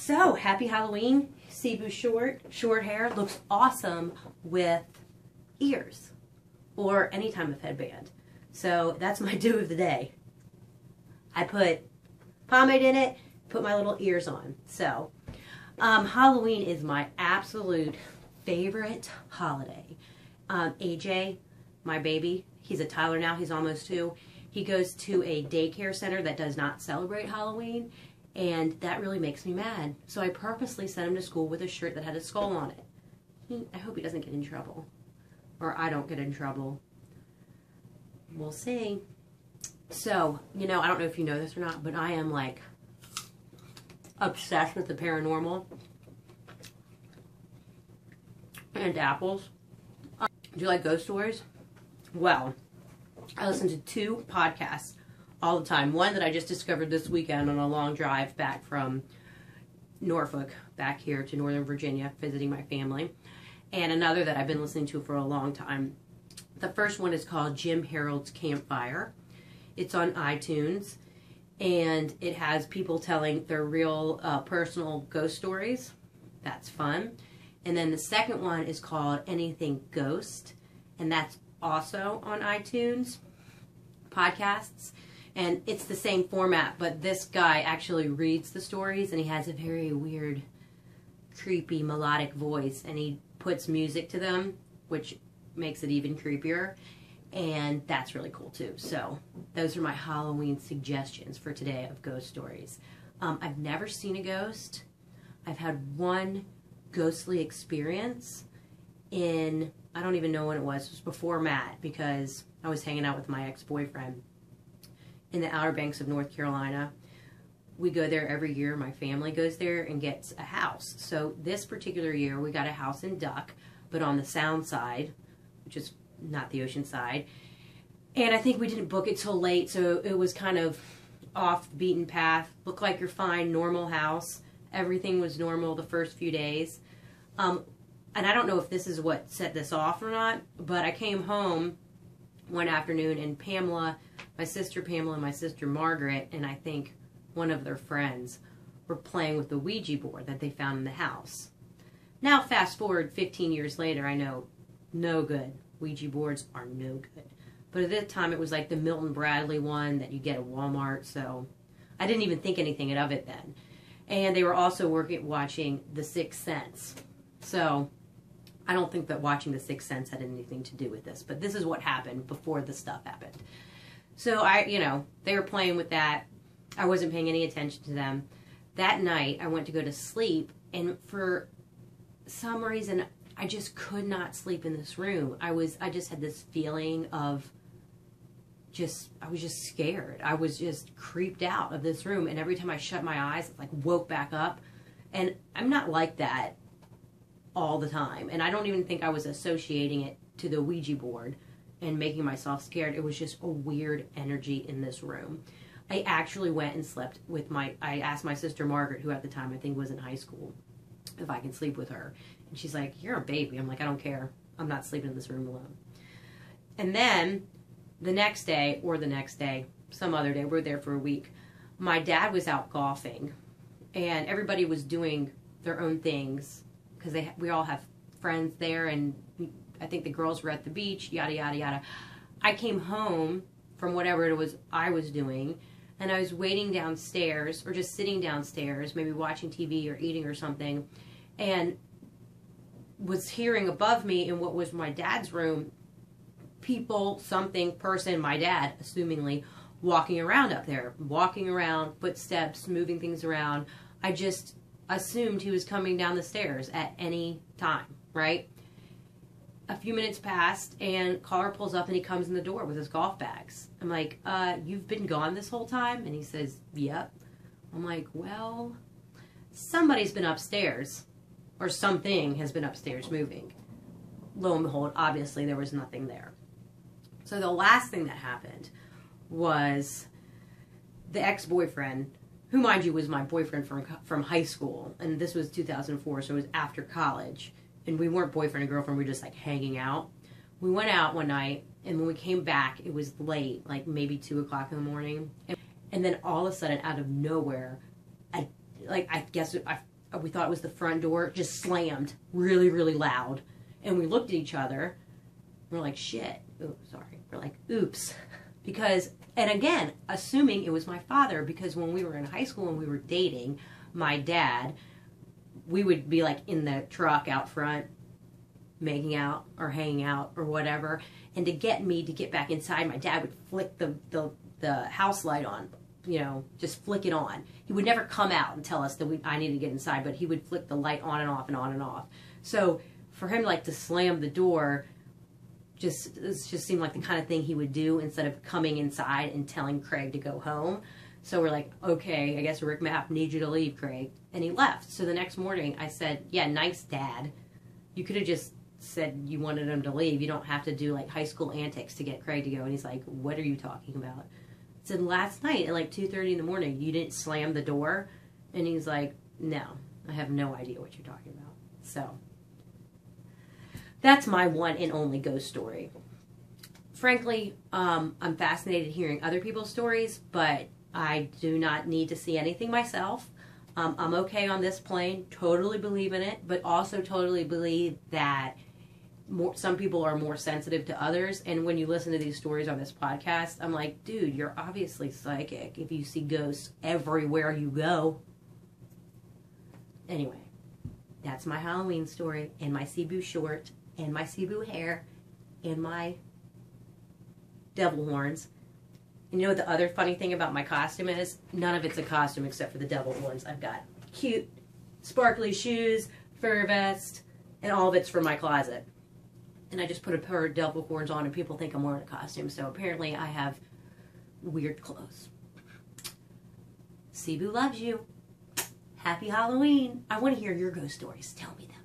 So, happy Halloween. Cibu short hair looks awesome with ears or any type of headband. So, that's my do of the day. I put pomade in it, put my little ears on. So, Halloween is my absolute favorite holiday. AJ, my baby, he's a toddler now, he's almost 2. He goes to a daycare center that does not celebrate Halloween, and that really makes me mad. So I purposely sent him to school with a shirt that had a skull on it. I hope he doesn't get in trouble. Or I don't get in trouble. We'll see. So, you know, I don't know if you know this or not, but I am like obsessed with the paranormal and apples. Do you like ghost stories? Well, I listen to 2 podcasts all the time. One that I just discovered this weekend on a long drive back from Norfolk, back here to Northern Virginia, visiting my family. And another that I've been listening to for a long time. The first one is called Jim Harold's Campfire. It's on iTunes, and it has people telling their real personal ghost stories. That's fun. And then the second one is called Anything Ghost, and that's also on iTunes podcasts. And it's the same format, but this guy actually reads the stories, and he has a very weird, creepy, melodic voice, and he puts music to them, which makes it even creepier. And that's really cool too. So those are my Halloween suggestions for today of ghost stories. I've never seen a ghost. I've had one ghostly experience in, I don't even know when it was before Matt, because I was hanging out with my ex-boyfriend in the Outer Banks of North Carolina. We go there every year. My family goes there and gets a house. So this particular year we got a house in Duck, but on the Sound side, which is not the ocean side. And I think we didn't book it till late, so it was kind of off the beaten path. Looked like your fine, normal house. Everything was normal the first few days. And I don't know if this is what set this off or not, but I came home one afternoon, and Pamela, my sister Pamela and my sister Margaret, and I think one of their friends were playing with the Ouija board that they found in the house. Now fast forward 15 years later, I know, no good. Ouija boards are no good. But at that time, it was like the Milton Bradley one that you get at Walmart, so I didn't even think anything of it then. And they were also watching The Sixth Sense. So I don't think that watching The Sixth Sense had anything to do with this, but this is what happened before the stuff happened. So they were playing with that. I wasn't paying any attention to them. That night, I went to go to sleep, and for some reason, I just could not sleep in this room. I just had this feeling of I was just scared. I was just creeped out of this room, and every time I shut my eyes, it like woke back up. And I'm not like that all the time, and I don't even think I was associating it to the Ouija board and making myself scared. It was just a weird energy in this room. I actually went and slept with I asked my sister Margaret, who at the time I think was in high school, if I could sleep with her. And she's like, "You're a baby." I'm like, "I don't care. I'm not sleeping in this room alone." And then the next day, some other day, we were there for a week, my dad was out golfing, and everybody was doing their own things, because we all have friends there, and I think the girls were at the beach, yada, yada, yada. I came home from whatever it was I was doing, and I was waiting downstairs, or just sitting downstairs, maybe watching TV or eating or something, and was hearing above me in what was my dad's room, people, something, person, my dad, assumingly, walking around up there. Walking around, footsteps, moving things around. I just assumed he was coming down the stairs at any time, right? A few minutes passed, and caller pulls up, and he comes in the door with his golf bags. I'm like, "You've been gone this whole time?" And he says, "Yep." I'm like, "Well, somebody's been upstairs, or something has been upstairs moving." Lo and behold, obviously there was nothing there. So the last thing that happened was the ex-boyfriend, who, mind you, was my boyfriend from high school, and this was 2004, so it was after college, and we weren't boyfriend and girlfriend, we were just like hanging out. We went out one night, and when we came back, it was late, like maybe 2 o'clock in the morning, and then all of a sudden, out of nowhere, I we thought it was the front door, just slammed really, really loud. And we looked at each other. We're like, shit. Oh, sorry. We're like, oops. Because, and again, assuming it was my father, because when we were in high school and we were dating, my dad, we would be like in the truck out front, making out or hanging out or whatever. And to get me to get back inside, my dad would flick the house light on, you know, just flick it on. He would never come out and tell us that I needed to get inside, but he would flick the light on and off and on and off. So for him like to slam the door, it just seemed like the kind of thing he would do instead of coming inside and telling Craig to go home. So we're like, okay, I guess Rick Mapp needs you to leave, Craig. And he left. So the next morning I said, yeah, nice dad. You could have just said you wanted him to leave. You don't have to do like high school antics to get Craig to go. And he's like, what are you talking about? I said, last night at like 2:30 in the morning, you didn't slam the door? And he's like, no, I have no idea what you're talking about. So that's my one and only ghost story. Frankly, I'm fascinated hearing other people's stories, but I do not need to see anything myself. I'm okay on this plane, totally believe in it, but also totally believe that some people are more sensitive to others. And when you listen to these stories on this podcast, I'm like, dude, you're obviously psychic if you see ghosts everywhere you go. Anyway, that's my Halloween story and my CiBOO short and my CiBOO hair and my devil horns. And you know what the other funny thing about my costume is? None of it's a costume except for the devil horns. I've got cute, sparkly shoes, fur vest, and all of it's from my closet. And I just put a pair of devil horns on and people think I'm wearing a costume. So apparently I have weird clothes. CiBOO loves you. Happy Halloween. I want to hear your ghost stories. Tell me them.